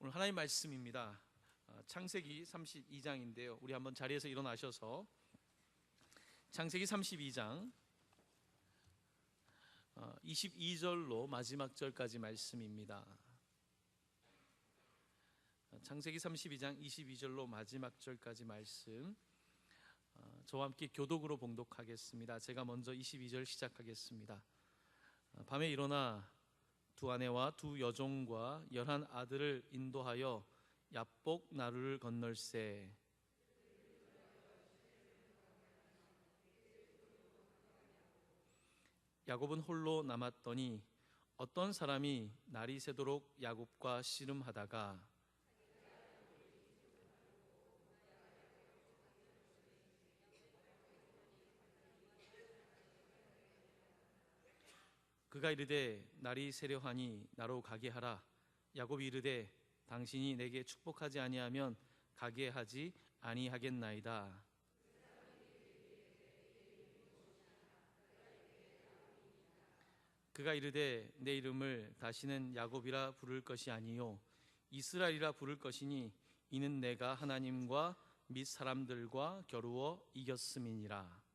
오늘 하나님 말씀입니다. 창세기 32장인데요. 우리 한번 자리에서 일어나셔서 창세기 32장 22절로 마지막 절까지 말씀입니다. 창세기 32장 22절로 마지막 절까지 말씀, 저와 함께 교독으로 봉독하겠습니다. 제가 먼저 22절 시작하겠습니다. 밤에 일어나 두 아내와 두 여종과 11 아들을 인도하여 야복 나루를 건널세. 야곱은 홀로 남았더니 어떤 사람이 날이 새도록 야곱과 씨름하다가 그가 이르되 날이 새려하니 나로 가게 하라. 야곱이 이르되 당신이 내게 축복하지 아니하면 가게 하지 아니하겠나이다. 그가 이르되 내 이름을 다시는 야곱이라 부를 것이 아니요 이스라엘이라 부를 것이니 이는 내가 하나님과 및 사람들과 겨루어 이겼음이니라.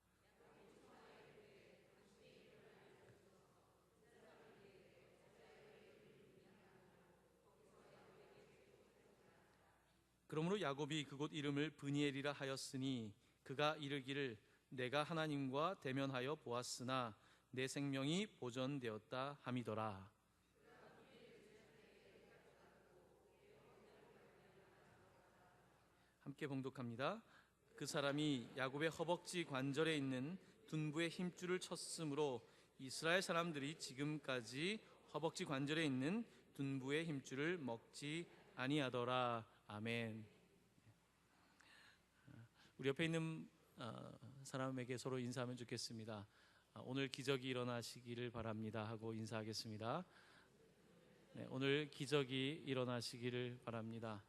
그러므로 야곱이 그곳 이름을 브니엘이라 하였으니 그가 이르기를 내가 하나님과 대면하여 보았으나 내 생명이 보존되었다 함이더라. 함께 봉독합니다. 그 사람이 야곱의 허벅지 관절에 있는 둔부의 힘줄을 쳤으므로 이스라엘 사람들이 지금까지 허벅지 관절에 있는 둔부의 힘줄을 먹지 아니하더라. 아멘. 우리 옆에 있는 사람에게 서로 인사하면 좋겠습니다. 오늘 기적이 일어나시기를 바랍니다 하고 인사하겠습니다. 네, 오늘 기적이 일어나시기를 바랍니다.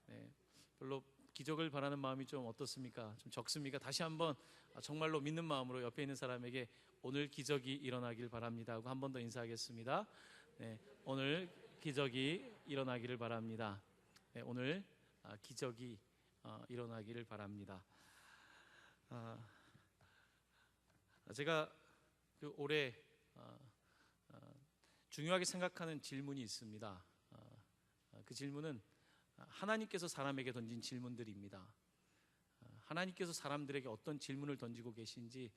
네, 별로 기적을 바라는 마음이 좀 어떻습니까? 좀 적습니까? 다시 한번 정말로 믿는 마음으로 옆에 있는 사람에게 오늘 기적이 일어나길 바랍니다 하고 한 번 더 인사하겠습니다. 네, 오늘 기적이 일어나기를 바랍니다. 네, 오늘 기적이 일어나기를 바랍니다. 제가 올해 중요하게 생각하는 질문이 있습니다. 그 질문은 하나님께서 사람에게 던진 질문들입니다. 하나님께서 사람들에게 어떤 질문을 던지고 계신지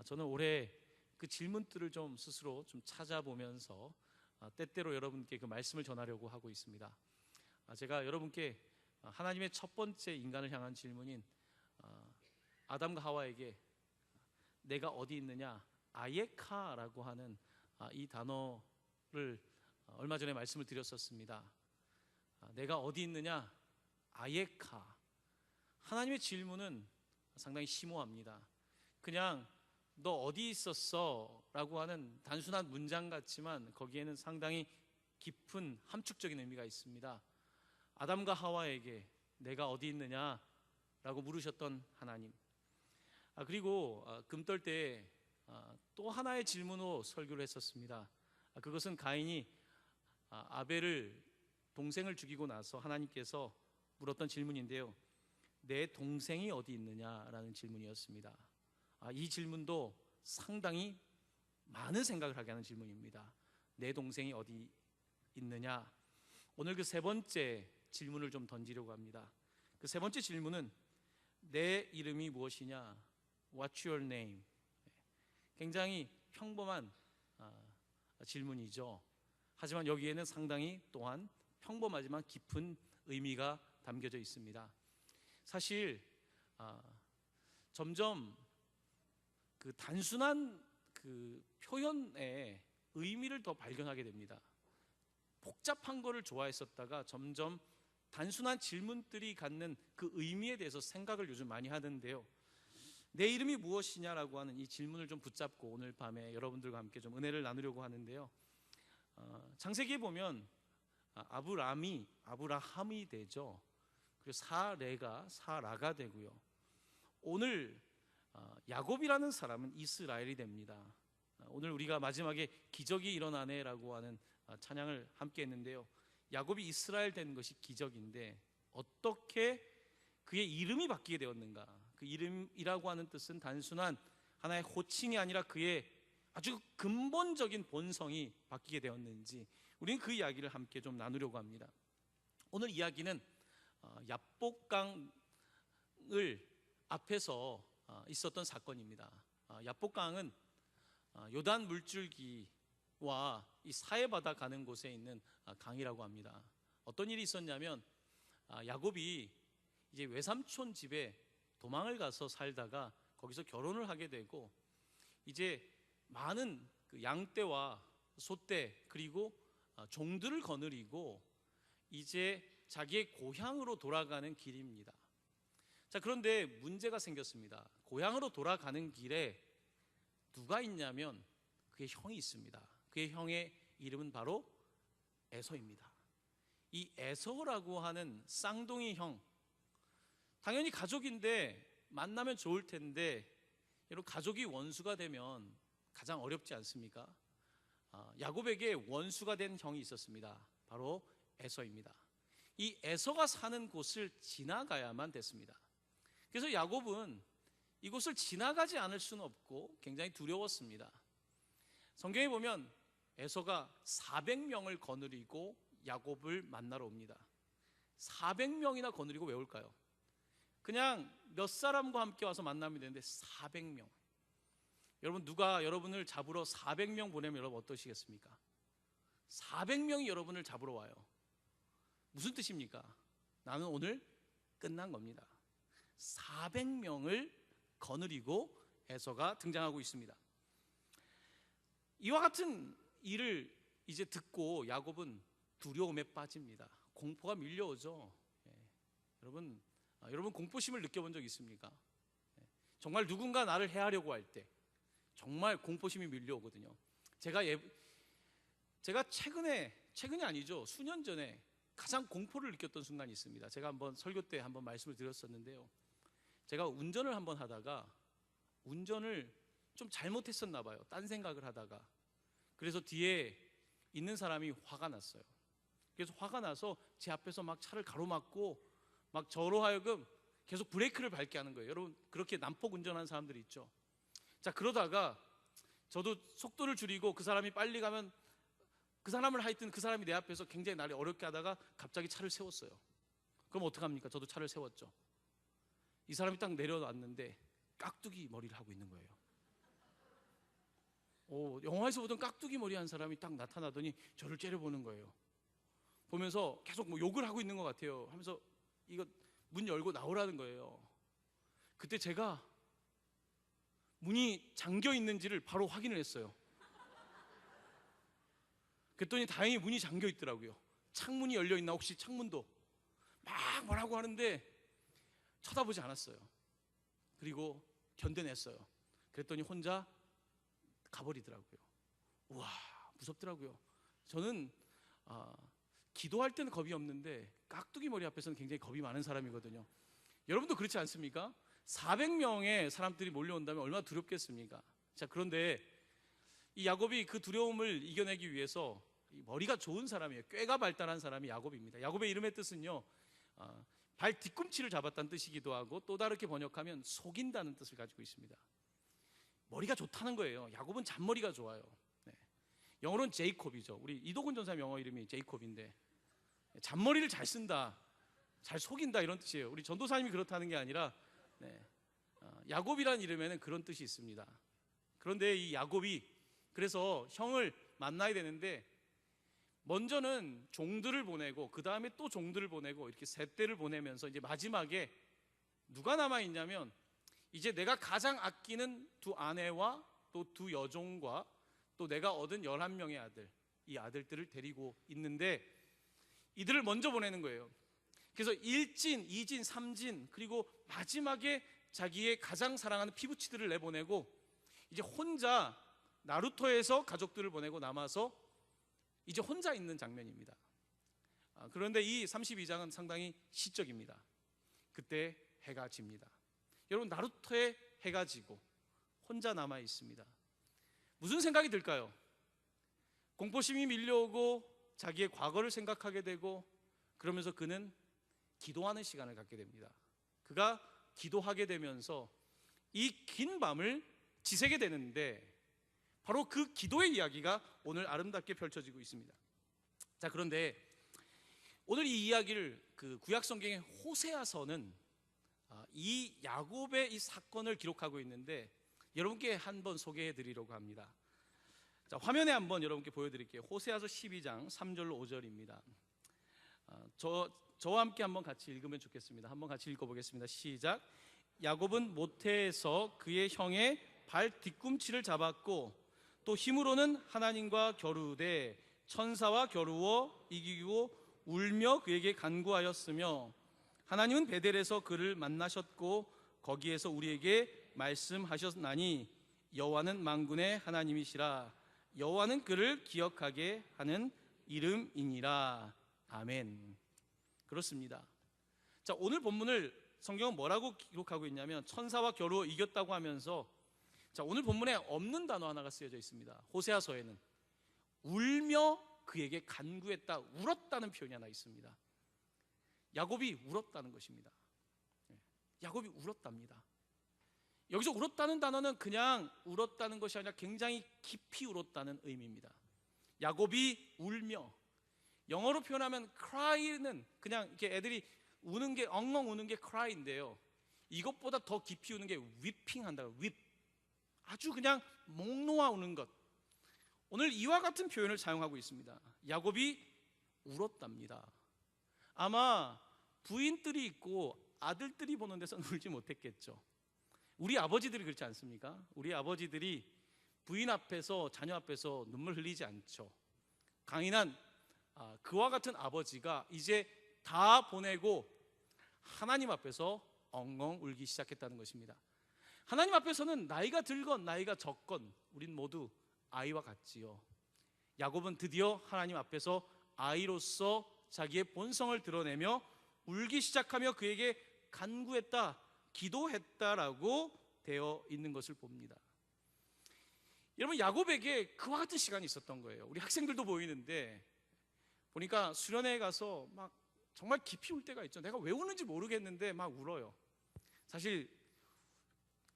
저는 올해 그 질문들을 좀 스스로 좀 찾아보면서 때때로 여러분께 그 말씀을 전하려고 하고 있습니다. 제가 여러분께 하나님의 첫 번째 인간을 향한 질문인 아담과 하와에게 내가 어디 있느냐, 아예카라고 하는 이 단어를 얼마 전에 말씀을 드렸었습니다. 내가 어디 있느냐, 아예카. 하나님의 질문은 상당히 심오합니다. 그냥 너 어디 있었어? 라고 하는 단순한 문장 같지만 거기에는 상당히 깊은 함축적인 의미가 있습니다. 아담과 하와에게 내가 어디 있느냐 라고 물으셨던 하나님. 그리고 금떨 때 또 하나의 질문으로 설교를 했었습니다. 그것은 가인이 아벨을 동생을 죽이고 나서 하나님께서 물었던 질문인데요, 내 동생이 어디 있느냐라는 질문이었습니다. 이 질문도 상당히 많은 생각을 하게 하는 질문입니다. 내 동생이 어디 있느냐. 오늘 그 세 번째 질문을 좀 던지려고 합니다. 그 세 번째 질문은 내 이름이 무엇이냐? What's your name? 굉장히 평범한 질문이죠. 하지만 여기에는 상당히 또한 평범하지만 깊은 의미가 담겨져 있습니다. 사실 점점 그 단순한 그 표현의 의미를 더 발견하게 됩니다. 복잡한 거를 좋아했었다가 점점 단순한 질문들이 갖는 그 의미에 대해서 생각을 요즘 많이 하는데요, 내 이름이 무엇이냐라고 하는 이 질문을 좀 붙잡고 오늘 밤에 여러분들과 함께 좀 은혜를 나누려고 하는데요, 창세기에 보면 아브라함이 되죠. 그리고 사레가 사라가 되고요, 오늘 야곱이라는 사람은 이스라엘이 됩니다. 오늘 우리가 마지막에 기적이 일어나네라고 하는 찬양을 함께 했는데요, 야곱이 이스라엘 된 것이 기적인데 어떻게 그의 이름이 바뀌게 되었는가? 그 이름이라고 하는 뜻은 단순한 하나의 호칭이 아니라 그의 아주 근본적인 본성이 바뀌게 되었는지 우리는 그 이야기를 함께 좀 나누려고 합니다. 오늘 이야기는 야복강을 앞에서 있었던 사건입니다. 야복강은 요단 물줄기와 이 사해바다 가는 곳에 있는 강이라고 합니다. 어떤 일이 있었냐면 야곱이 이제 외삼촌 집에 도망을 가서 살다가 거기서 결혼을 하게 되고 이제 많은 그 양떼와 소떼 그리고 종들을 거느리고 이제 자기의 고향으로 돌아가는 길입니다. 자, 그런데 문제가 생겼습니다. 고향으로 돌아가는 길에 누가 있냐면 그의 형이 있습니다. 그의 형의 이름은 바로 에서입니다. 이 에서라고 하는 쌍둥이 형, 당연히 가족인데 만나면 좋을 텐데 여러분, 가족이 원수가 되면 가장 어렵지 않습니까? 야곱에게 원수가 된 형이 있었습니다. 바로 에서입니다. 이 에서가 사는 곳을 지나가야만 됐습니다. 그래서 야곱은 이곳을 지나가지 않을 수는 없고 굉장히 두려웠습니다. 성경에 보면 에서가 400명을 거느리고 야곱을 만나러 옵니다. 400명이나 거느리고 왜 올까요? 그냥 몇 사람과 함께 와서 만나면 되는데 400명. 여러분, 누가 여러분을 잡으러 400명 보내면 여러분 어떠시겠습니까? 400명이 여러분을 잡으러 와요. 무슨 뜻입니까? 나는 오늘 끝난 겁니다. 400명을 거느리고 에서가 등장하고 있습니다. 이와 같은 일을 이제 듣고 야곱은 두려움에 빠집니다. 공포가 밀려오죠. 여러분 공포심을 느껴본 적 있습니까? 정말 누군가 나를 해하려고 할 때 정말 공포심이 밀려오거든요. 제가 최근이 아니죠. 수년 전에 가장 공포를 느꼈던 순간이 있습니다. 제가 한번 설교 때 한번 말씀을 드렸었는데요. 제가 운전을 한번 하다가 운전을 좀 잘못했었나 봐요. 딴 생각을 하다가. 그래서 뒤에 있는 사람이 화가 났어요. 그래서 화가 나서 제 앞에서 막 차를 가로막고 막 저로 하여금 계속 브레이크를 밟게 하는 거예요. 여러분, 그렇게 난폭 운전하는 사람들이 있죠. 자, 그러다가 저도 속도를 줄이고 그 사람이 빨리 가면 그 사람을 하여튼 그 사람이 내 앞에서 굉장히 나를 어렵게 하다가 갑자기 차를 세웠어요. 그럼 어떡합니까? 저도 차를 세웠죠. 이 사람이 딱 내려놨는데 깍두기 머리를 하고 있는 거예요. 영화에서 보던 깍두기 머리 한 사람이 딱 나타나더니 저를 째려보는 거예요. 보면서 계속 뭐 욕을 하고 있는 것 같아요. 하면서 이거 문 열고 나오라는 거예요. 그때 제가 문이 잠겨 있는지를 바로 확인을 했어요. 그랬더니 다행히 문이 잠겨 있더라고요. 창문이 열려 있나 혹시 창문도 막 뭐라고 하는데 쳐다보지 않았어요. 그리고 견뎌냈어요. 그랬더니 혼자 가버리더라고요. 우와, 무섭더라고요. 저는 기도할 때는 겁이 없는데 깍두기 머리 앞에서는 굉장히 겁이 많은 사람이거든요. 여러분도 그렇지 않습니까? 400명의 사람들이 몰려온다면 얼마나 두렵겠습니까? 자, 그런데 이 야곱이 그 두려움을 이겨내기 위해서 머리가 좋은 사람이에요. 꾀가 발달한 사람이 야곱입니다. 야곱의 이름의 뜻은요, 발 뒤꿈치를 잡았다는 뜻이기도 하고 또 다르게 번역하면 속인다는 뜻을 가지고 있습니다. 머리가 좋다는 거예요. 야곱은 잔머리가 좋아요. 영어로는 제이콥이죠. 우리 이도근 전사님 영어 이름이 제이콥인데 잔머리를 잘 쓴다, 잘 속인다 이런 뜻이에요. 우리 전도사님이 그렇다는 게 아니라 야곱이라는 이름에는 그런 뜻이 있습니다. 그런데 이 야곱이 그래서 형을 만나야 되는데 먼저는 종들을 보내고 그 다음에 또 종들을 보내고 이렇게 세 대를 보내면서 이제 마지막에 누가 남아 있냐면 이제 내가 가장 아끼는 두 아내와 또 두 여종과 또 내가 얻은 11명의 아들, 이 아들들을 데리고 있는데 이들을 먼저 보내는 거예요. 그래서 1진, 2진, 3진 그리고 마지막에 자기의 가장 사랑하는 피부치들을 내보내고 이제 혼자 나루토에서 가족들을 보내고 남아서 이제 혼자 있는 장면입니다. 그런데 이 32장은 상당히 시적입니다. 그때 해가 집니다. 여러분, 나루토에 해가 지고 혼자 남아 있습니다. 무슨 생각이 들까요? 공포심이 밀려오고 자기의 과거를 생각하게 되고, 그러면서 그는 기도하는 시간을 갖게 됩니다. 그가 기도하게 되면서 이 긴 밤을 지새게 되는데, 바로 그 기도의 이야기가 오늘 아름답게 펼쳐지고 있습니다. 자, 그런데 오늘 이 이야기를 그 구약 성경의 호세아서는 이 야곱의 이 사건을 기록하고 있는데, 여러분께 한번 소개해 드리려고 합니다. 자, 화면에 한번 여러분께 보여드릴게요. 호세아서 12장 3절로 5절입니다. 저와 함께 한번 같이 읽으면 좋겠습니다. 한번 같이 읽어보겠습니다. 시작. 야곱은 모태에서 그의 형의 발 뒤꿈치를 잡았고, 또 힘으로는 하나님과 겨루되 천사와 겨루어 이기고 울며 그에게 간구하였으며, 하나님은 베델에서 그를 만나셨고 거기에서 우리에게 말씀하셨나니 여호와는 만군의 하나님이시라. 여호와는 그를 기억하게 하는 이름이니라. 아멘. 그렇습니다. 자, 오늘 본문을 성경은 뭐라고 기록하고 있냐면, 천사와 겨루어 이겼다고 하면서, 자, 오늘 본문에 없는 단어 하나가 쓰여져 있습니다. 호세아서에는 울며 그에게 간구했다, 울었다는 표현이 하나 있습니다. 야곱이 울었다는 것입니다. 야곱이 울었답니다. 여기서 울었다는 단어는 그냥 울었다는 것이 아니라 굉장히 깊이 울었다는 의미입니다. 야곱이 울며, 영어로 표현하면 cry는 그냥 이렇게 애들이 우는 게, 엉엉 우는 게 cry인데요, 이것보다 더 깊이 우는 게 weeping 한다. weep. 아주 그냥 목 놓아 우는 것. 오늘 이와 같은 표현을 사용하고 있습니다. 야곱이 울었답니다. 아마 부인들이 있고 아들들이 보는 데서는 울지 못했겠죠. 우리 아버지들이 그렇지 않습니까? 우리 아버지들이 부인 앞에서, 자녀 앞에서 눈물 흘리지 않죠. 강인한 그와 같은 아버지가 이제 다 보내고 하나님 앞에서 엉엉 울기 시작했다는 것입니다. 하나님 앞에서는 나이가 들건 나이가 적건 우린 모두 아이와 같지요. 야곱은 드디어 하나님 앞에서 아이로서 자기의 본성을 드러내며 울기 시작하며 그에게 간구했다, 기도했다라고 되어 있는 것을 봅니다. 여러분, 야곱에게 그와 같은 시간이 있었던 거예요. 우리 학생들도 보이는데, 보니까 수련회에 가서 막 정말 깊이 울 때가 있죠. 내가 왜 우는지 모르겠는데 막 울어요. 사실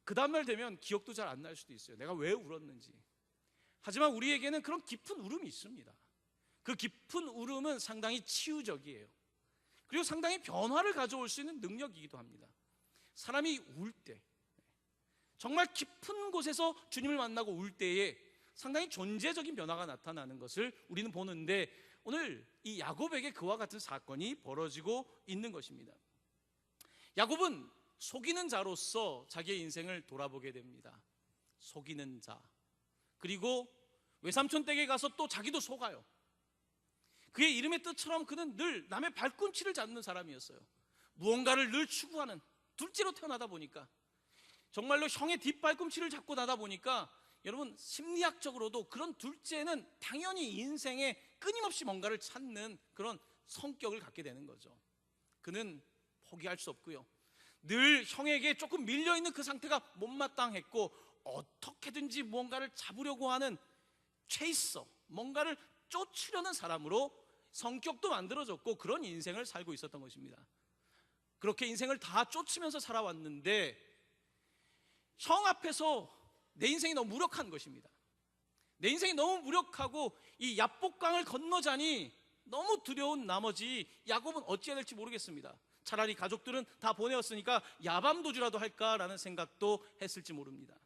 그 다음날 되면 기억도 잘 안 날 수도 있어요. 내가 왜 울었는지. 하지만 우리에게는 그런 깊은 울음이 있습니다. 그 깊은 울음은 상당히 치유적이에요. 그리고 상당히 변화를 가져올 수 있는 능력이기도 합니다. 사람이 울 때, 정말 깊은 곳에서 주님을 만나고 울 때에 상당히 존재적인 변화가 나타나는 것을 우리는 보는데, 오늘 이 야곱에게 그와 같은 사건이 벌어지고 있는 것입니다. 야곱은 속이는 자로서 자기의 인생을 돌아보게 됩니다. 속이는 자. 그리고 외삼촌 댁에 가서 또 자기도 속아요. 그의 이름의 뜻처럼 그는 늘 남의 발꿈치를 잡는 사람이었어요. 무언가를 늘 추구하는, 둘째로 태어나다 보니까, 정말로 형의 뒷발꿈치를 잡고 나다 보니까, 여러분, 심리학적으로도 그런 둘째는 당연히 인생에 끊임없이 뭔가를 찾는 그런 성격을 갖게 되는 거죠. 그는 포기할 수 없고요, 늘 형에게 조금 밀려있는 그 상태가 못마땅했고, 어떻게든지 무언가를 잡으려고 하는 체이서, 뭔가를 쫓으려는 사람으로 성격도 만들어졌고 그런 인생을 살고 있었던 것입니다. 그렇게 인생을 다 쫓으면서 살아왔는데, 형 앞에서 내 인생이 너무 무력한 것입니다. 내 인생이 너무 무력하고 이 야복강을 건너자니 너무 두려운 나머지 야곱은 어찌해야 될지 모르겠습니다. 차라리 가족들은 다 보내었으니까 야밤도주라도 할까라는 생각도 했을지 모릅니다.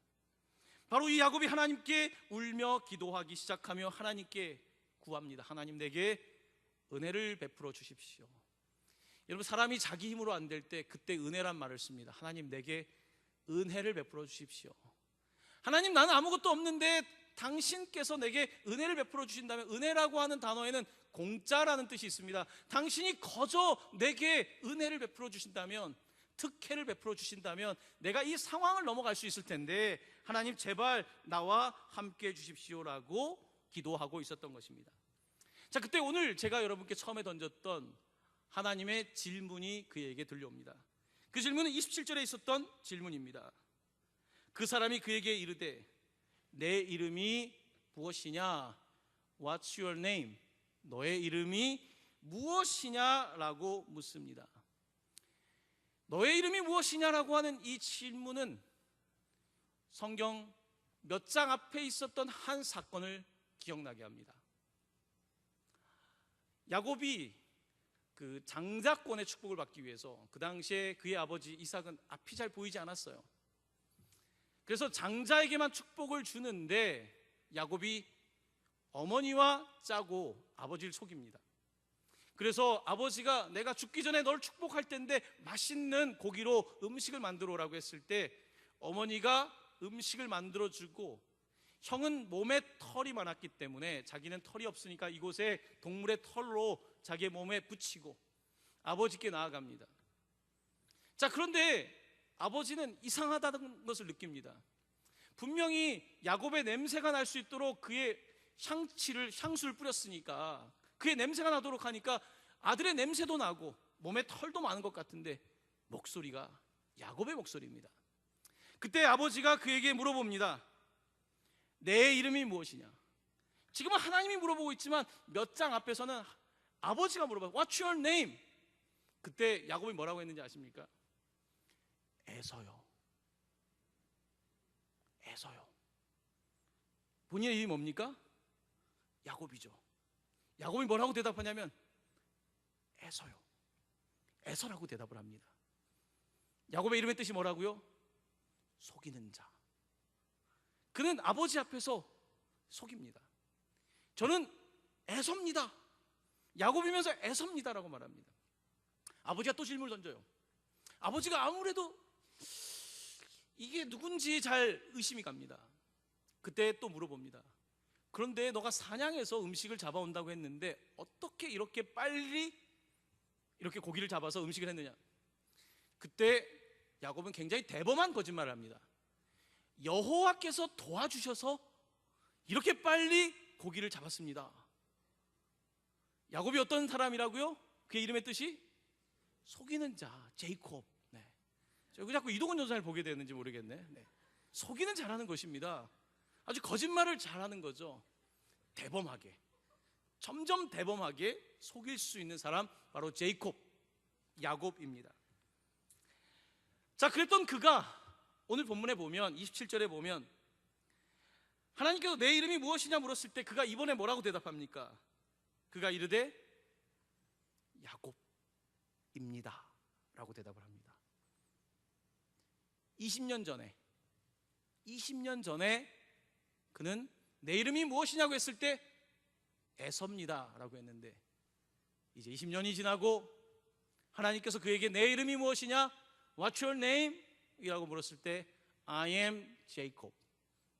바로 이 야곱이 하나님께 울며 기도하기 시작하며 하나님께 구합니다. 하나님, 내게 은혜를 베풀어 주십시오. 여러분, 사람이 자기 힘으로 안 될 때 그때 은혜란 말을 씁니다. 하나님, 내게 은혜를 베풀어 주십시오. 하나님, 나는 아무것도 없는데 당신께서 내게 은혜를 베풀어 주신다면, 은혜라고 하는 단어에는 공짜라는 뜻이 있습니다. 당신이 거저 내게 은혜를 베풀어 주신다면, 특혜를 베풀어 주신다면 내가 이 상황을 넘어갈 수 있을 텐데, 하나님 제발 나와 함께 해 주십시오라고 기도하고 있었던 것입니다. 자, 그때 오늘 제가 여러분께 처음에 던졌던 하나님의 질문이 그에게 들려옵니다. 그 질문은 27절에 있었던 질문입니다. 그 사람이 그에게 이르되 내 이름이 무엇이냐? What's your name? 너의 이름이 무엇이냐라고 묻습니다. 너의 이름이 무엇이냐라고 하는 이 질문은 성경 몇 장 앞에 있었던 한 사건을 기억나게 합니다. 야곱이 그 장자권의 축복을 받기 위해서, 그 당시에 그의 아버지 이삭은 앞이 잘 보이지 않았어요. 그래서 장자에게만 축복을 주는데 야곱이 어머니와 짜고 아버지를 속입니다. 그래서 아버지가 내가 죽기 전에 널 축복할 텐데 맛있는 고기로 음식을 만들어 오라고 했을 때 어머니가 음식을 만들어 주고, 형은 몸에 털이 많았기 때문에 자기는 털이 없으니까 이곳에 동물의 털로 자기의 몸에 붙이고 아버지께 나아갑니다. 자, 그런데 아버지는 이상하다는 것을 느낍니다. 분명히 야곱의 냄새가 날 수 있도록 그의 향수를 뿌렸으니까, 그의 냄새가 나도록 하니까 아들의 냄새도 나고 몸에 털도 많은 것 같은데 목소리가 야곱의 목소리입니다. 그때 아버지가 그에게 물어봅니다. 내 이름이 무엇이냐? 지금은 하나님이 물어보고 있지만 몇 장 앞에서는 아버지가 물어봐요. What's your name? 그때 야곱이 뭐라고 했는지 아십니까? 에서요. 에서요. 본인의 이름이 뭡니까? 야곱이죠. 야곱이 뭐라고 대답하냐면 에서요. 에서라고 대답을 합니다. 야곱의 이름의 뜻이 뭐라고요? 속이는 자. 그는 아버지 앞에서 속입니다. 저는 에서입니다. 야곱이면서 에서입니다라고 말합니다. 아버지가 또 질문을 던져요. 아버지가 아무래도 이게 누군지 잘 의심이 갑니다. 그때 또 물어봅니다. 그런데 너가 사냥해서 음식을 잡아온다고 했는데 어떻게 이렇게 빨리 이렇게 고기를 잡아서 음식을 했느냐? 그때 야곱은 굉장히 대범한 거짓말을 합니다. 여호와께서 도와주셔서 이렇게 빨리 고기를 잡았습니다. 야곱이 어떤 사람이라고요? 그의 이름의 뜻이 속이는 자, 제이콥. 네. 저 자꾸 이동훈 전사를 보게 되는지 모르겠네. 네. 속이는 자라는 것입니다. 아주 거짓말을 잘하는 거죠. 대범하게, 점점 대범하게 속일 수 있는 사람, 바로 제이콥, 야곱입니다. 자, 그랬던 그가 오늘 본문에 보면 27절에 보면 하나님께서 내 이름이 무엇이냐 물었을 때 그가 이번에 뭐라고 대답합니까? 그가 이르되 야곱입니다 라고 대답을 합니다. 20년 전에 그는 내 이름이 무엇이냐고 했을 때 에서입니다 라고 했는데, 이제 20년이 지나고 하나님께서 그에게 내 이름이 무엇이냐? What's your name? 이라고 물었을 때 I am Jacob,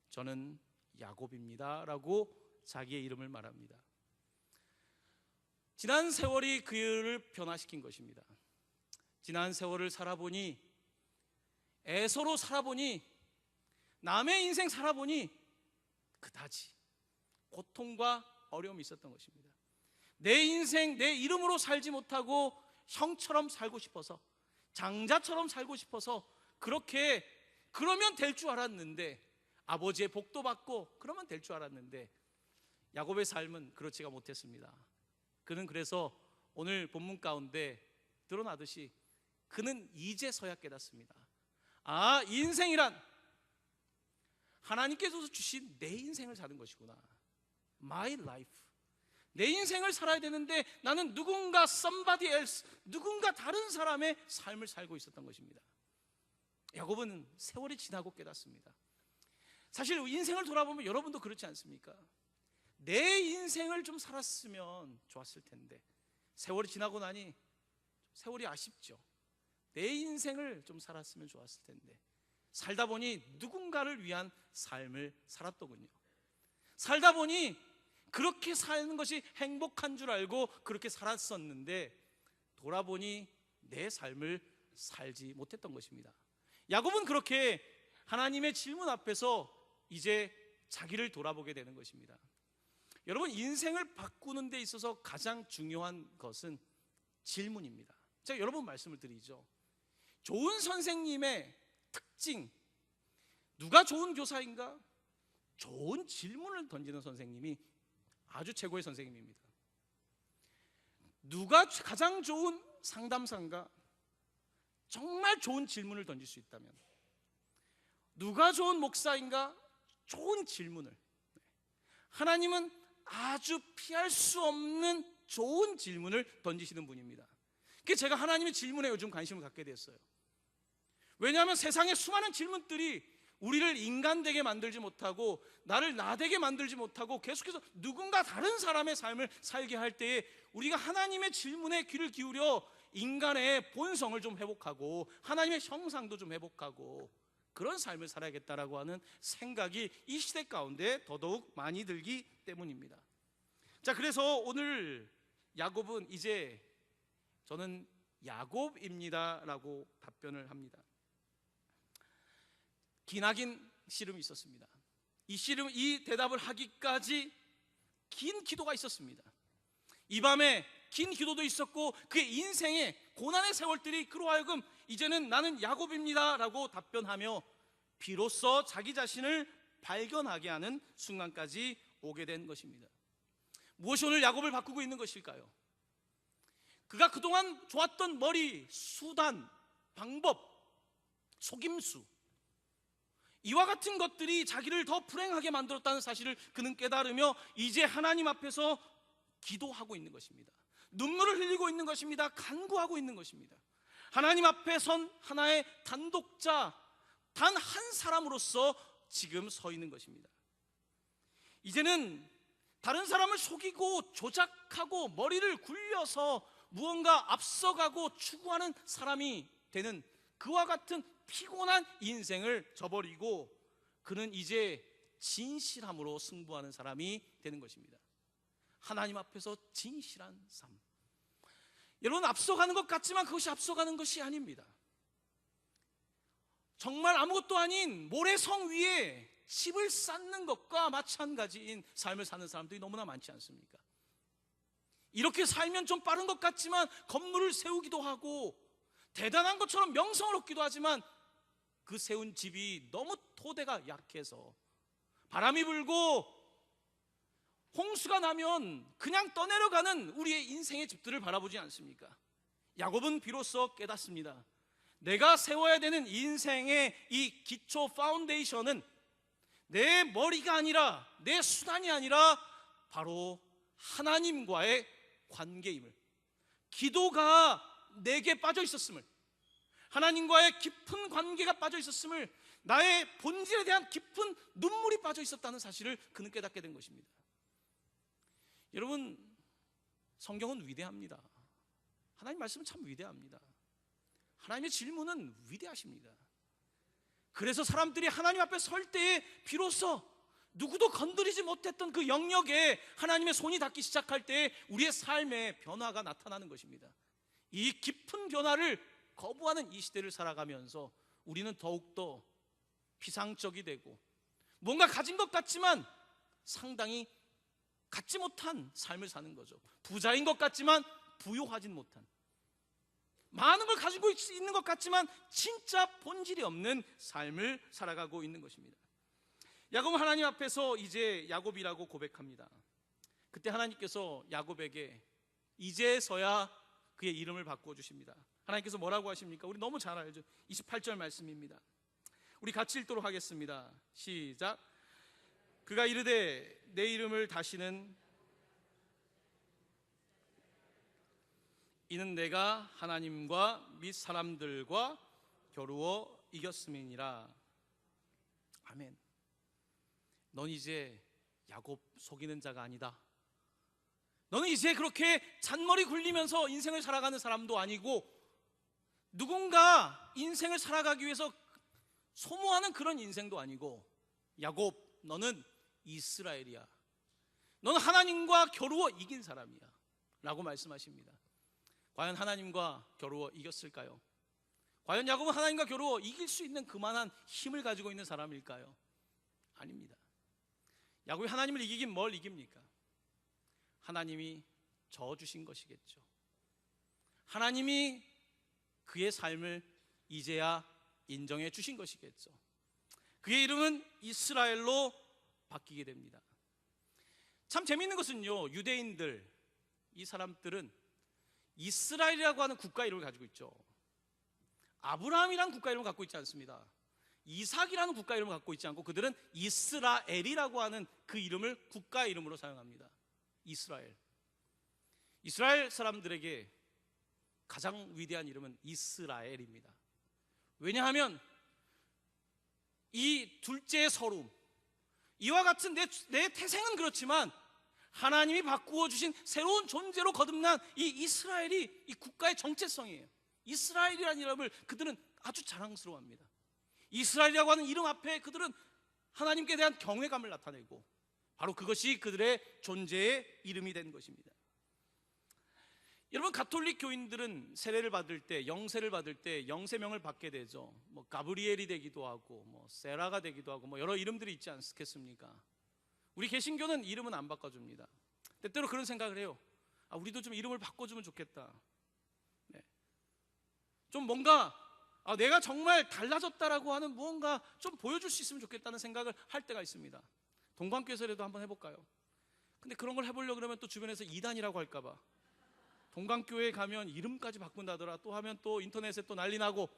저는 야곱입니다 라고 자기의 이름을 말합니다. 지난 세월이 그를 변화시킨 것입니다. 지난 세월을 살아보니, 에서로 살아보니, 남의 인생 살아보니 그다지 고통과 어려움이 있었던 것입니다. 내 인생 내 이름으로 살지 못하고 형처럼 살고 싶어서, 장자처럼 살고 싶어서 그렇게 그러면 될 줄 알았는데, 아버지의 복도 받고 그러면 될 줄 알았는데 야곱의 삶은 그렇지가 못했습니다. 그는 그래서 오늘 본문 가운데 드러나듯이 그는 이제서야 깨닫습니다. 아, 인생이란 하나님께서 주신 내 인생을 사는 것이구나. My life. 내 인생을 살아야 되는데 나는 누군가 somebody else, 누군가 다른 사람의 삶을 살고 있었던 것입니다. 야곱은 세월이 지나고 깨닫습니다. 사실 인생을 돌아보면 여러분도 그렇지 않습니까? 내 인생을 좀 살았으면 좋았을 텐데, 세월이 지나고 나니 세월이 아쉽죠. 내 인생을 좀 살았으면 좋았을 텐데, 살다 보니 누군가를 위한 삶을 살았더군요. 살다 보니 그렇게 사는 것이 행복한 줄 알고 그렇게 살았었는데 돌아보니 내 삶을 살지 못했던 것입니다. 야곱은 그렇게 하나님의 질문 앞에서 이제 자기를 돌아보게 되는 것입니다. 여러분, 인생을 바꾸는 데 있어서 가장 중요한 것은 질문입니다. 제가 여러 번 말씀을 드리죠. 좋은 선생님의 특징, 누가 좋은 교사인가? 좋은 질문을 던지는 선생님이 아주 최고의 선생님입니다. 누가 가장 좋은 상담사인가? 정말 좋은 질문을 던질 수 있다면, 누가 좋은 목사인가? 좋은 질문을. 하나님은 아주 피할 수 없는 좋은 질문을 던지시는 분입니다. 그게 제가 하나님의 질문에 요즘 관심을 갖게 됐어요. 왜냐하면 세상의 수많은 질문들이 우리를 인간되게 만들지 못하고 나를 나되게 만들지 못하고 계속해서 누군가 다른 사람의 삶을 살게 할 때에 우리가 하나님의 질문에 귀를 기울여 인간의 본성을 좀 회복하고 하나님의 형상도 좀 회복하고 그런 삶을 살아야겠다라고 하는 생각이 이 시대 가운데 더더욱 많이 들기 때문입니다. 자, 그래서 오늘 야곱은 이제 저는 야곱입니다 라고 답변을 합니다. 기나긴 씨름이 있었습니다. 이 대답을 하기까지 긴 기도가 있었습니다. 이 밤에 긴 기도도 있었고 그의 인생의 고난의 세월들이 그로 하여금 이제는 나는 야곱입니다 라고 답변하며 비로소 자기 자신을 발견하게 하는 순간까지 오게 된 것입니다. 무엇이 오늘 야곱을 바꾸고 있는 것일까요? 그가 그동안 좋았던 머리, 수단, 방법, 속임수, 이와 같은 것들이 자기를 더 불행하게 만들었다는 사실을 그는 깨달으며 이제 하나님 앞에서 기도하고 있는 것입니다. 눈물을 흘리고 있는 것입니다. 간구하고 있는 것입니다. 하나님 앞에 선 하나의 단독자, 단 한 사람으로서 지금 서 있는 것입니다. 이제는 다른 사람을 속이고 조작하고 머리를 굴려서 무언가 앞서가고 추구하는 사람이 되는 그와 같은 피곤한 인생을 저버리고 그는 이제 진실함으로 승부하는 사람이 되는 것입니다. 하나님 앞에서 진실한 삶. 여러분, 앞서가는 것 같지만 그것이 앞서가는 것이 아닙니다. 정말 아무것도 아닌 모래성 위에 집을 쌓는 것과 마찬가지인 삶을 사는 사람들이 너무나 많지 않습니까? 이렇게 살면 좀 빠른 것 같지만 건물을 세우기도 하고 대단한 것처럼 명성을 얻기도 하지만 그 세운 집이 너무 토대가 약해서 바람이 불고 홍수가 나면 그냥 떠내려가는 우리의 인생의 집들을 바라보지 않습니까? 야곱은 비로소 깨닫습니다. 내가 세워야 되는 인생의 이 기초 파운데이션은 내 머리가 아니라 내 수단이 아니라 바로 하나님과의 관계임을, 기도가 내게 빠져 있었음을, 하나님과의 깊은 관계가 빠져 있었음을, 나의 본질에 대한 깊은 눈물이 빠져 있었다는 사실을 그는 깨닫게 된 것입니다. 여러분, 성경은 위대합니다. 하나님 말씀은 참 위대합니다. 하나님의 질문은 위대하십니다. 그래서 사람들이 하나님 앞에 설 때에 비로소 누구도 건드리지 못했던 그 영역에 하나님의 손이 닿기 시작할 때에 우리의 삶의 변화가 나타나는 것입니다. 이 깊은 변화를 거부하는 이 시대를 살아가면서 우리는 더욱더 피상적이 되고 뭔가 가진 것 같지만 상당히 갖지 못한 삶을 사는 거죠. 부자인 것 같지만 부유하진 못한, 많은 걸 가지고 있는 것 같지만 진짜 본질이 없는 삶을 살아가고 있는 것입니다. 야곱은 하나님 앞에서 이제 야곱이라고 고백합니다. 그때 하나님께서 야곱에게 이제서야 그의 이름을 바꾸어 주십니다. 하나님께서 뭐라고 하십니까? 우리 너무 잘 알죠. 28절 말씀입니다. 우리 같이 읽도록 하겠습니다. 시작. 그가 이르되 내 이름을 다시는 이는 내가 하나님과 및 사람들과 겨루어 이겼음이니라. 아멘. 넌 이제 야곱 속이는 자가 아니다. 너는 이제 그렇게 잔머리 굴리면서 인생을 살아가는 사람도 아니고 누군가 인생을 살아가기 위해서 소모하는 그런 인생도 아니고, 야곱, 너는 이스라엘이야. 너는 하나님과 겨루어 이긴 사람이야 라고 말씀하십니다. 과연 하나님과 겨루어 이겼을까요? 과연 야곱은 하나님과 겨루어 이길 수 있는 그만한 힘을 가지고 있는 사람일까요? 아닙니다. 야곱이 하나님을 이기긴 뭘 이깁니까? 하나님이 저주신 것이겠죠. 하나님이 그의 삶을 이제야 인정해 주신 것이겠죠. 그의 이름은 이스라엘로 바뀌게 됩니다. 참 재미있는 것은요, 유대인들, 이 사람들은 이스라엘이라고 하는 국가 이름을 가지고 있죠. 아브라함이라는 국가 이름을 갖고 있지 않습니다. 이삭이라는 국가 이름을 갖고 있지 않고 그들은 이스라엘이라고 하는 그 이름을 국가 이름으로 사용합니다. 이스라엘. 이스라엘 사람들에게 가장 위대한 이름은 이스라엘입니다. 왜냐하면 이 둘째의 서름, 이와 같은 내 태생은 그렇지만 하나님이 바꾸어 주신 새로운 존재로 거듭난 이 이스라엘이 이 국가의 정체성이에요. 이스라엘이라는 이름을 그들은 아주 자랑스러워합니다. 이스라엘이라고 하는 이름 앞에 그들은 하나님께 대한 경외감을 나타내고 바로 그것이 그들의 존재의 이름이 된 것입니다. 여러분, 가톨릭 교인들은 세례를 받을 때, 영세를 받을 때 영세명을 받게 되죠. 뭐 가브리엘이 되기도 하고 뭐 세라가 되기도 하고 뭐 여러 이름들이 있지 않겠습니까? 우리 개신교는 이름은 안 바꿔줍니다. 때때로 그런 생각을 해요. 우리도 좀 이름을 바꿔주면 좋겠다. 네. 좀 뭔가 내가 정말 달라졌다라고 하는 무언가 좀 보여줄 수 있으면 좋겠다는 생각을 할 때가 있습니다. 동방교회에서라도 한번 해볼까요? 근데 그런 걸 해보려고 그러면 또 주변에서 이단이라고 할까봐, 동방교회에 가면 이름까지 바꾼다더라 또 하면 또 인터넷에 또 난리 나고,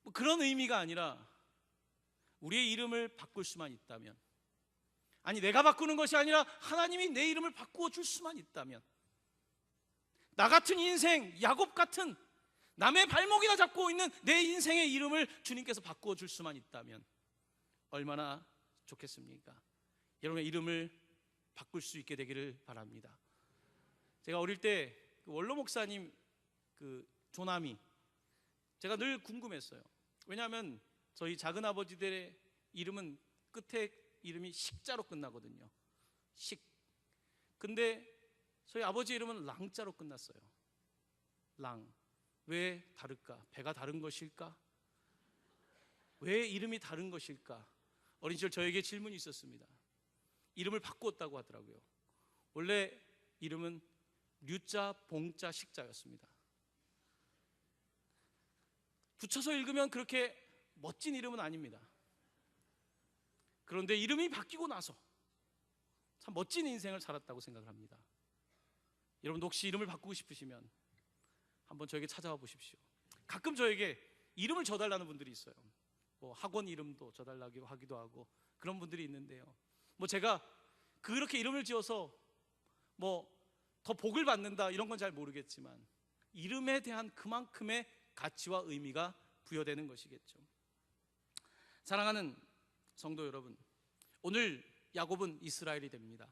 뭐 그런 의미가 아니라 우리의 이름을 바꿀 수만 있다면, 아니 내가 바꾸는 것이 아니라 하나님이 내 이름을 바꾸어 줄 수만 있다면, 나 같은 인생, 야곱 같은 남의 발목이나 잡고 있는 내 인생의 이름을 주님께서 바꾸어 줄 수만 있다면 얼마나 좋겠습니까? 여러분의 이름을 바꿀 수 있게 되기를 바랍니다. 제가 어릴 때 원로 목사님 조남이 제가 늘 궁금했어요. 왜냐하면 저희 작은 아버지들의 이름은 끝에 이름이 식자로 끝나거든요. 식. 근데 저희 아버지 이름은 랑자로 끝났어요. 랑. 왜 다를까? 배가 다른 것일까? 왜 이름이 다른 것일까? 어린 시절 저에게 질문이 있었습니다. 이름을 바꾸었다고 하더라고요. 원래 이름은 류자, 봉자, 식자였습니다. 붙여서 읽으면 그렇게 멋진 이름은 아닙니다. 그런데 이름이 바뀌고 나서 참 멋진 인생을 살았다고 생각을 합니다. 여러분도 혹시 이름을 바꾸고 싶으시면 한번 저에게 찾아와 보십시오. 가끔 저에게 이름을 줘달라는 분들이 있어요. 뭐 학원 이름도 줘달라고 하기도 하고 그런 분들이 있는데요. 뭐 제가 그렇게 이름을 지어서 뭐 더 복을 받는다 이런 건 잘 모르겠지만 이름에 대한 그만큼의 가치와 의미가 부여되는 것이겠죠. 사랑하는 성도 여러분, 오늘 야곱은 이스라엘이 됩니다.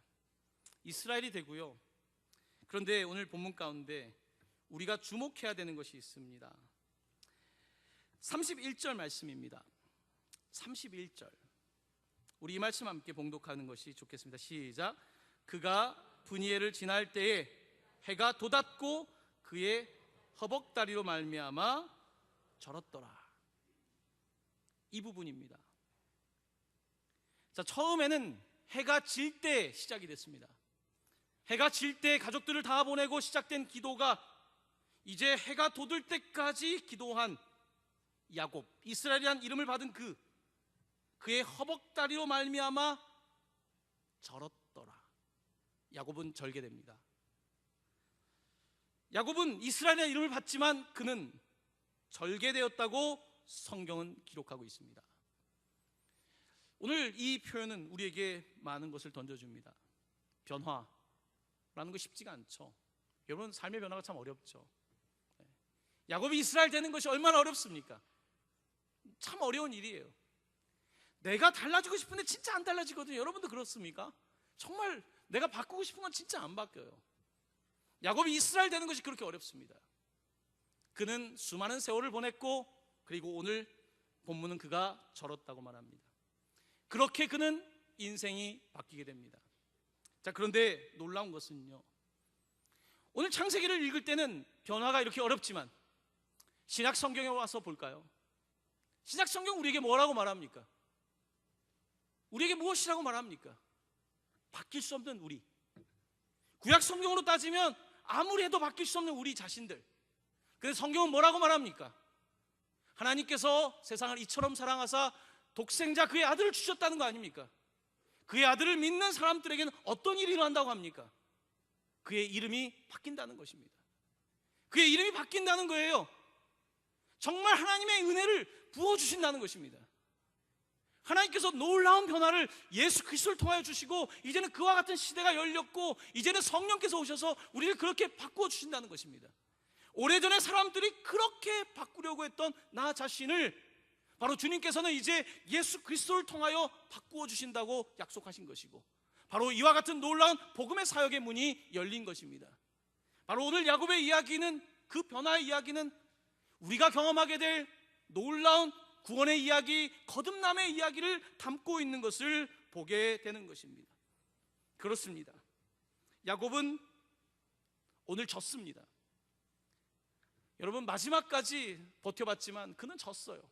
이스라엘이 되고요. 그런데 오늘 본문 가운데 우리가 주목해야 되는 것이 있습니다. 31절 말씀입니다. 31절. 우리 이 말씀 함께 봉독하는 것이 좋겠습니다. 시작. 그가 브니엘을 지날 때에 해가 돋았고 그의 허벅다리로 말미암아 절었더라. 이 부분입니다. 자, 처음에는 해가 질 때 시작이 됐습니다. 해가 질 때 가족들을 다 보내고 시작된 기도가 이제 해가 돋을 때까지 기도한 야곱, 이스라엘이라는 이름을 받은 그의 허벅다리로 말미암아 절었더라. 야곱은 절개됩니다. 야곱은 이스라엘의 이름을 받지만 그는 절개되었다고 성경은 기록하고 있습니다. 오늘 이 표현은 우리에게 많은 것을 던져줍니다. 변화라는 거 쉽지가 않죠. 여러분, 삶의 변화가 참 어렵죠. 야곱이 이스라엘 되는 것이 얼마나 어렵습니까? 참 어려운 일이에요. 내가 달라지고 싶은데 진짜 안 달라지거든요. 여러분도 그렇습니까? 정말 내가 바꾸고 싶은 건 진짜 안 바뀌어요. 야곱이 이스라엘 되는 것이 그렇게 어렵습니다. 그는 수많은 세월을 보냈고 그리고 오늘 본문은 그가 절었다고 말합니다. 그렇게 그는 인생이 바뀌게 됩니다. 자, 그런데 놀라운 것은요, 오늘 창세기를 읽을 때는 변화가 이렇게 어렵지만 신약 성경에 와서 볼까요? 신약 성경 우리에게 뭐라고 말합니까? 우리에게 무엇이라고 말합니까? 바뀔 수 없는 우리. 구약 성경으로 따지면 아무리 해도 바뀔 수 없는 우리 자신들. 그래서 성경은 뭐라고 말합니까? 하나님께서 세상을 이처럼 사랑하사 독생자 그의 아들을 주셨다는 거 아닙니까? 그의 아들을 믿는 사람들에게는 어떤 일이 일어난다고 합니까? 그의 이름이 바뀐다는 것입니다. 그의 이름이 바뀐다는 거예요. 정말 하나님의 은혜를 부어주신다는 것입니다. 하나님께서 놀라운 변화를 예수 그리스도를 통하여 주시고, 이제는 그와 같은 시대가 열렸고, 이제는 성령께서 오셔서 우리를 그렇게 바꾸어 주신다는 것입니다. 오래전에 사람들이 그렇게 바꾸려고 했던 나 자신을 바로 주님께서는 이제 예수 그리스도를 통하여 바꾸어 주신다고 약속하신 것이고, 바로 이와 같은 놀라운 복음의 사역의 문이 열린 것입니다. 바로 오늘 야곱의 이야기는, 그 변화의 이야기는 우리가 경험하게 될 놀라운 구원의 이야기, 거듭남의 이야기를 담고 있는 것을 보게 되는 것입니다. 그렇습니다. 야곱은 오늘 졌습니다. 여러분, 마지막까지 버텨봤지만 그는 졌어요.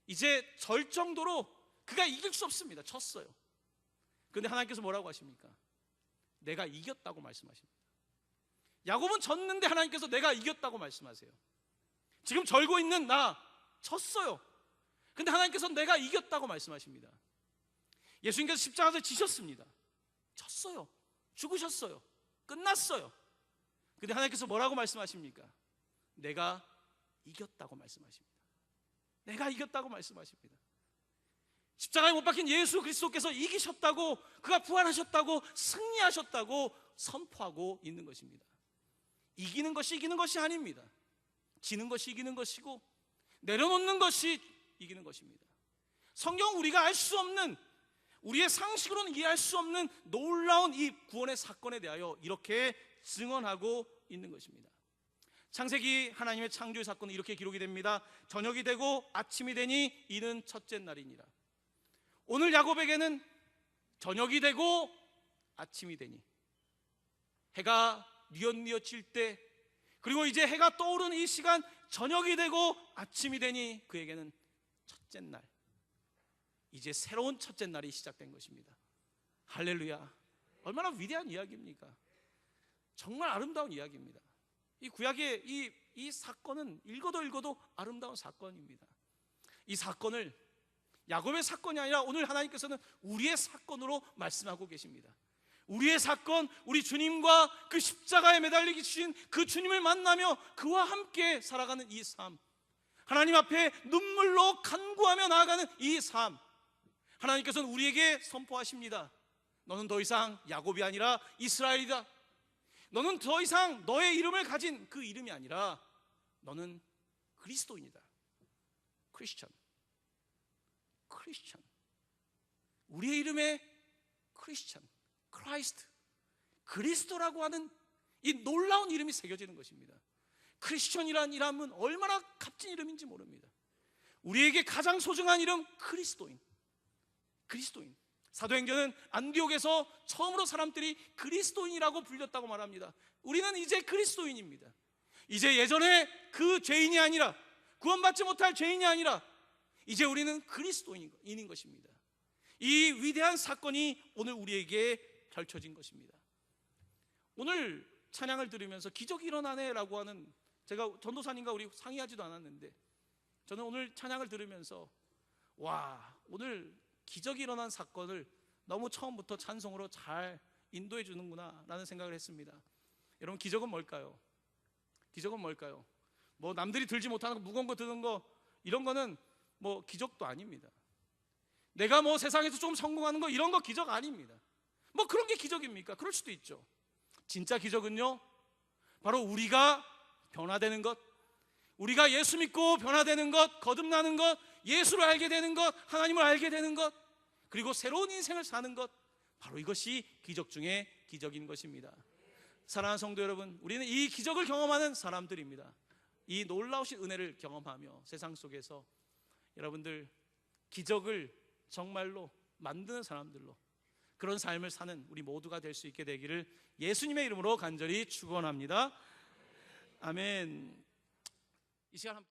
이제 절 정도로 그가 이길 수 없습니다. 졌어요. 그런데 하나님께서 뭐라고 하십니까? 내가 이겼다고 말씀하십니다. 야곱은 졌는데 하나님께서 내가 이겼다고 말씀하세요. 지금 절고 있는 나 졌어요. 근데 하나님께서 내가 이겼다고 말씀하십니다. 예수님께서 십자가에서 지셨습니다. 졌어요. 죽으셨어요. 끝났어요. 근데 하나님께서 뭐라고 말씀하십니까? 내가 이겼다고 말씀하십니다. 내가 이겼다고 말씀하십니다. 십자가에 못 박힌 예수 그리스도께서 이기셨다고, 그가 부활하셨다고, 승리하셨다고 선포하고 있는 것입니다. 이기는 것이 이기는 것이 아닙니다. 지는 것이 이기는 것이고, 내려놓는 것이 이기는 것입니다. 성경 우리가 알 수 없는, 우리의 상식으로는 이해할 수 없는 놀라운 이 구원의 사건에 대하여 이렇게 증언하고 있는 것입니다. 창세기 하나님의 창조의 사건은 이렇게 기록이 됩니다. 저녁이 되고 아침이 되니 이는 첫째 날이니라. 오늘 야곱에게는 저녁이 되고 아침이 되니, 해가 뉘엿뉘엿 질 때, 그리고 이제 해가 떠오르는 이 시간, 저녁이 되고 아침이 되니 그에게는 첫째 날, 이제 새로운 첫째 날이 시작된 것입니다. 할렐루야. 얼마나 위대한 이야기입니까? 정말 아름다운 이야기입니다. 이 구약의 이 사건은 읽어도 아름다운 사건입니다. 이 사건을 야곱의 사건이 아니라 오늘 하나님께서는 우리의 사건으로 말씀하고 계십니다. 우리의 사건, 우리 주님과 그 십자가에 매달리기 주신 그 주님을 만나며 그와 함께 살아가는 이 삶, 하나님 앞에 눈물로 간구하며 나아가는 이 삶, 하나님께서는 우리에게 선포하십니다. 너는 더 이상 야곱이 아니라 이스라엘이다. 너는 더 이상 너의 이름을 가진 그 이름이 아니라 너는 그리스도인이다. 크리스천. 우리의 이름에 크리스천, 크라이스트, 그리스도라고 하는 이 놀라운 이름이 새겨지는 것입니다. 크리스천이라는 이름은 얼마나 값진 이름인지 모릅니다. 우리에게 가장 소중한 이름, 그리스도인. 사도행전은 안디옥에서 처음으로 사람들이 그리스도인이라고 불렸다고 말합니다. 우리는 이제 그리스도인입니다. 이제 예전에 그 죄인이 아니라, 구원받지 못할 죄인이 아니라 이제 우리는 그리스도인인 것입니다. 이 위대한 사건이 오늘 우리에게 펼쳐진 것입니다. 오늘 찬양을 들으면서 기적이 일어나네 라고 하는, 제가 전도사님과 우리 상의하지도 않았는데 저는 오늘 찬양을 들으면서 와, 오늘 기적이 일어난 사건을 너무 처음부터 찬송으로 잘 인도해 주는구나 라는 생각을 했습니다. 여러분, 기적은 뭘까요? 기적은 뭘까요? 뭐 남들이 들지 못하는 거, 무거운 거 드는 거, 이런 거는 뭐 기적도 아닙니다. 내가 뭐 세상에서 좀 성공하는 거, 이런 거 기적 아닙니다. 뭐 그런 게 기적입니까? 그럴 수도 있죠. 진짜 기적은요, 바로 우리가 변화되는 것, 우리가 예수 믿고 변화되는 것, 거듭나는 것, 예수를 알게 되는 것, 하나님을 알게 되는 것, 그리고 새로운 인생을 사는 것, 바로 이것이 기적 중에 기적인 것입니다. 사랑하는 성도 여러분, 우리는 이 기적을 경험하는 사람들입니다. 이 놀라우신 은혜를 경험하며 세상 속에서 여러분들 기적을 정말로 만드는 사람들로, 그런 삶을 사는 우리 모두가 될 수 있게 되기를 예수님의 이름으로 간절히 축원합니다. 아멘. 이 시간